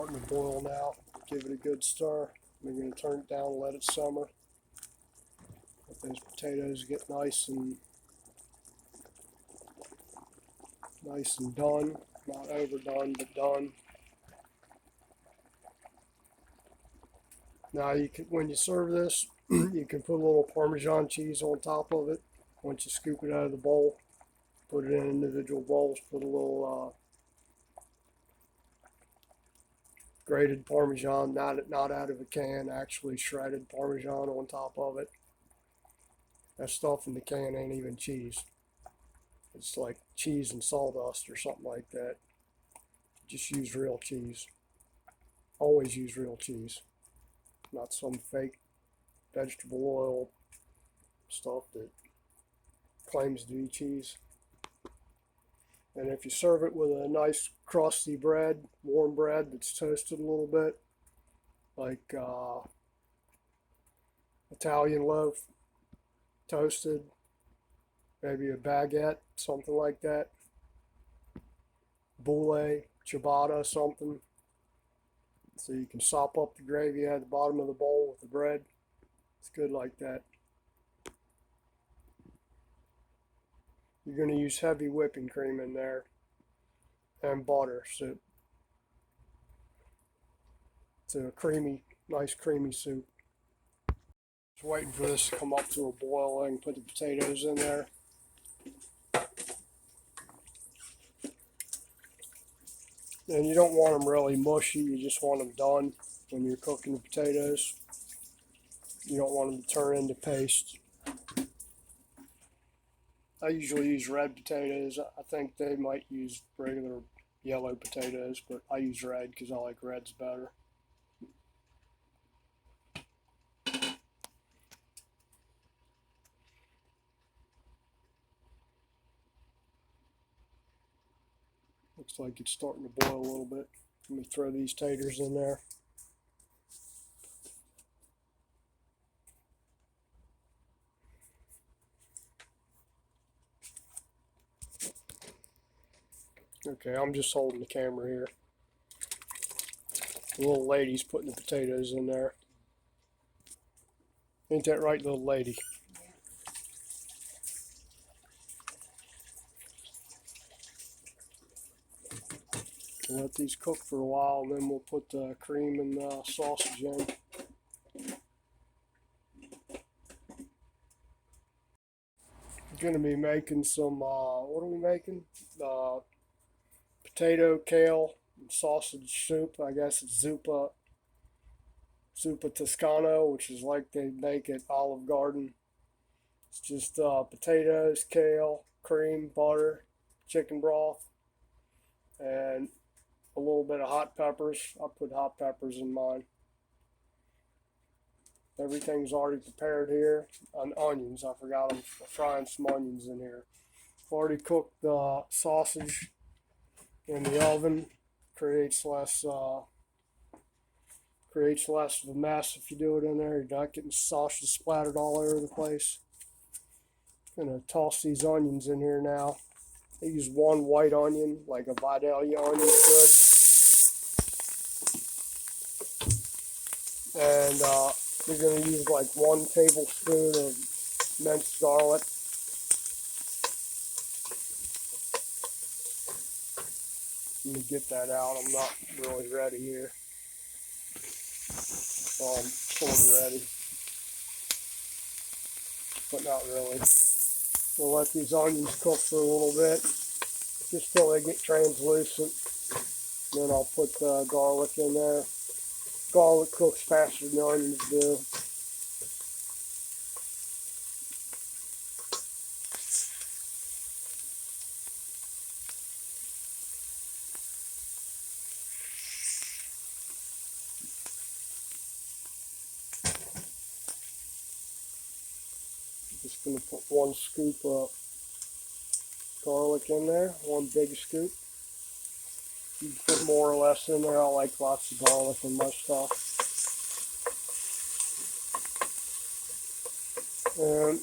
starting to boil now. Give it a good stir. We're going to turn it down and let it simmer. Let those potatoes get nice and done. Not overdone, but done. Now you can, when you serve this, you can put a little Parmesan cheese on top of it. Once you scoop it out of the bowl, put it in individual bowls. Put a little grated Parmesan, not out of a can, actually shredded Parmesan on top of it. That stuff in the can ain't even cheese. It's like cheese and sawdust or something like that. Just use real cheese. Always use real cheese. Not some fake vegetable oil stuff that claims to be cheese. And if you serve it with a nice crusty bread, warm bread that's toasted a little bit, like Italian loaf, toasted, maybe a baguette, something like that, boule, ciabatta, something, so you can sop up the gravy at the bottom of the bowl with the bread. It's good like that. You're going to use heavy whipping cream in there and butter, so it's a creamy, nice creamy soup. Just waiting for this to come up to a boil. I can put the potatoes in there. And you don't want them really mushy, you just want them done when you're cooking the potatoes. You don't want them to turn into paste. I usually use red potatoes. I think they might use regular yellow potatoes, but I use red because I like reds better. Looks like it's starting to boil a little bit. Let me throw these taters in there. Okay, I'm just holding the camera here. The little lady's putting the potatoes in there. Ain't that right, little lady? We'll let these cook for a while, and then we'll put the cream and the sausage in. We're going to be making some, what are we making? Potato, kale, and sausage soup. I guess it's Zuppa Toscana, which is like they make at Olive Garden. It's just potatoes, kale, cream, butter, chicken broth, and a little bit of hot peppers. I put hot peppers in mine. Everything's already prepared here. And onions, I forgot I'm frying some onions in here. I've already cooked the sausage in the oven. Creates less of a mess if you do it in there. You're not getting sausage splattered all over the place. I'm gonna toss these onions in here now. I use one white onion, like a Vidalia onion is good. And you're going to use like 1 tablespoon of minced garlic. Let me get that out. I'm not really ready here. Well, I'm sort of ready, but not really. We'll let these onions cook for a little bit, just till they get translucent. Then I'll put the garlic in there. Garlic cooks faster than onions do. Just going to put 1 scoop of garlic in there, 1 big scoop. You can put more or less in there. I like lots of garlic in my stuff. And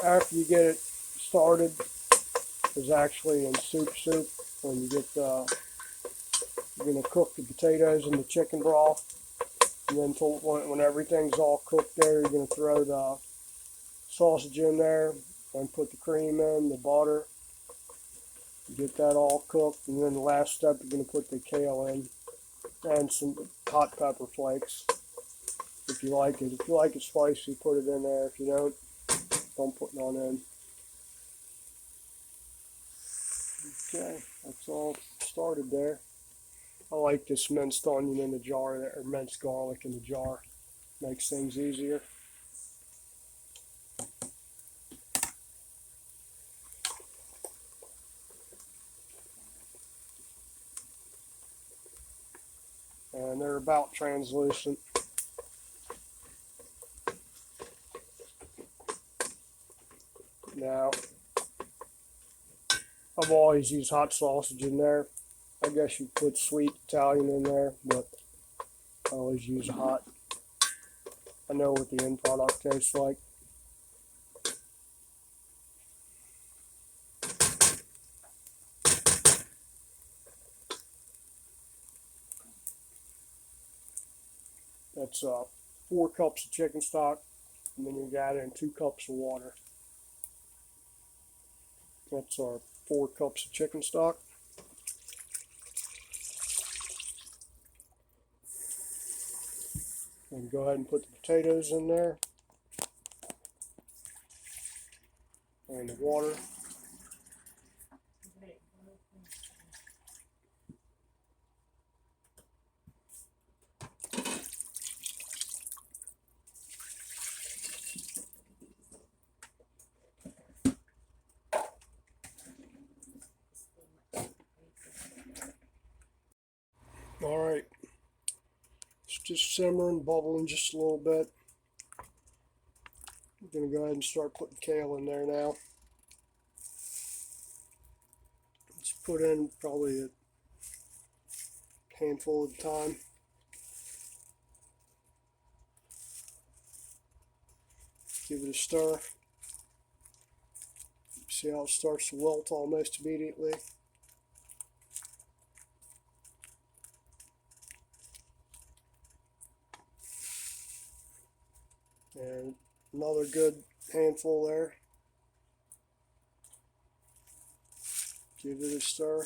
after you get it started, is actually in soup. When you get You're going to cook the potatoes in the chicken broth, and then when everything's all cooked there, you're going to throw the sausage in there and put the cream in, the butter, get that all cooked, and then the last step you're going to put the kale in and some hot pepper flakes if you like it. If you like it spicy, put it in there. If you don't put none in. Okay, that's all started there. I like this minced onion in the jar, or minced garlic in the jar. Makes things easier. And they're about translucent. Now, I've always used hot sausage in there. I guess you put sweet Italian in there, but I always use hot. I know what the end product tastes like. That's 4 cups of chicken stock, and then you add in 2 cups of water. That's our 4 cups of chicken stock. And go ahead and put the potatoes in there, and the water. Alright, it's just simmering, bubbling just a little bit. I'm going to go ahead and start putting kale in there now. Let's put in probably a handful at a time. Give it a stir. See how it starts to wilt almost immediately. And another good handful there. Give it a stir.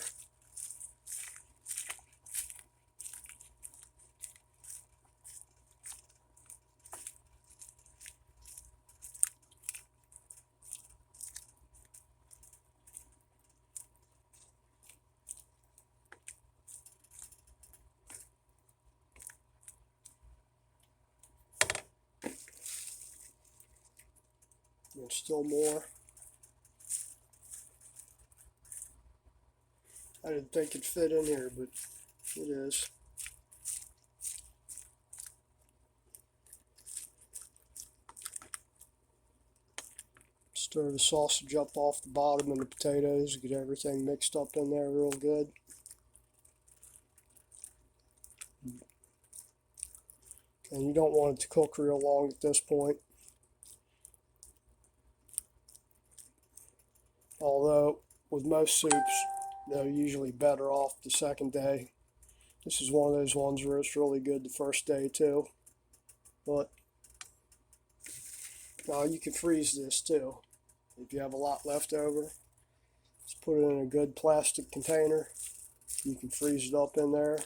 And still more. I didn't think it'd fit in here, but it is. Stir the sausage up off the bottom and the potatoes, get everything mixed up in there real good. And you don't want it to cook real long at this point. Although with most soups, they're usually better off the second day. This is one of those ones where it's really good the first day too. But now you can freeze this too. If you have a lot left over, just put it in a good plastic container. You can freeze it up in there.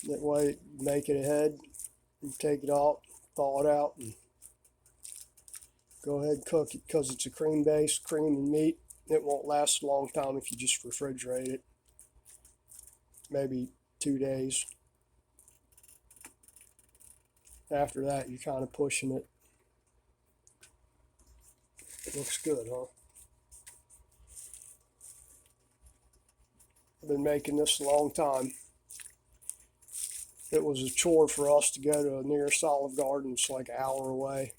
That way, make it ahead and take it out, thaw it out, and go ahead and cook it. Because it's a cream base, cream and meat, it won't last a long time if you just refrigerate it. Maybe 2 days. After that, you're kind of pushing it. It looks good, huh? I've been making this a long time. It was a chore for us to go to a nearest Olive Garden. It's like an hour away.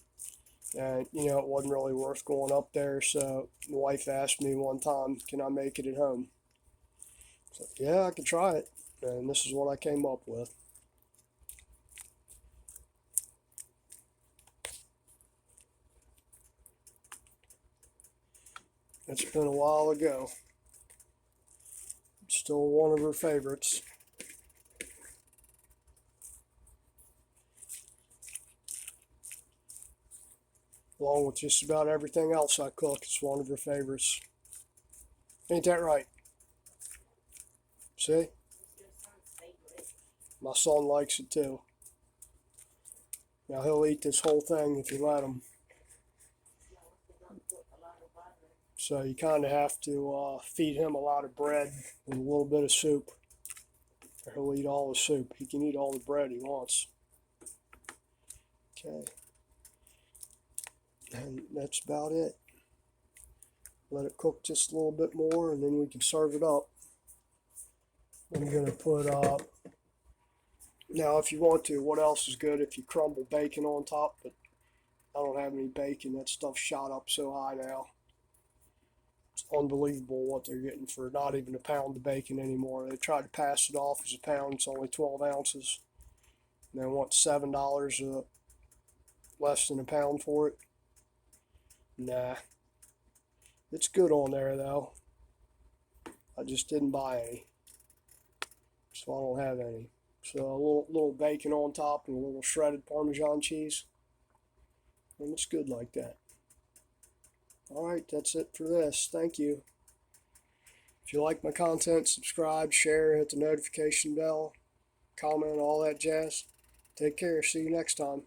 And, you know, it wasn't really worth going up there. So the wife asked me one time, can I make it at home? So, yeah, I can try it. And this is what I came up with. It's been a while ago. It's Still one of her favorites. Along with just about everything else I cook, it's one of her favorites. Ain't that right? See? My son likes it too. Now he'll eat this whole thing if you let him. So you kind of have to feed him a lot of bread and a little bit of soup. Or he'll eat all the soup. He can eat all the bread he wants. Okay. And that's about it. Let it cook just a little bit more and then we can serve it up. I'm going to put now if you want to, what else is good if you crumble bacon on top, but I don't have any bacon. That stuff's shot up so high now. It's unbelievable what they're getting for not even a pound of bacon anymore. They tried to pass it off as a pound. It's only 12 ounces. And they want $7 less than a pound for it. Nah. It's good on there though. I just didn't buy any. So I don't have any. So a little bacon on top and a little shredded Parmesan cheese. And it's good like that. Alright, that's it for this. Thank you. If you like my content, subscribe, share, hit the notification bell, comment, all that jazz. Take care. See you next time.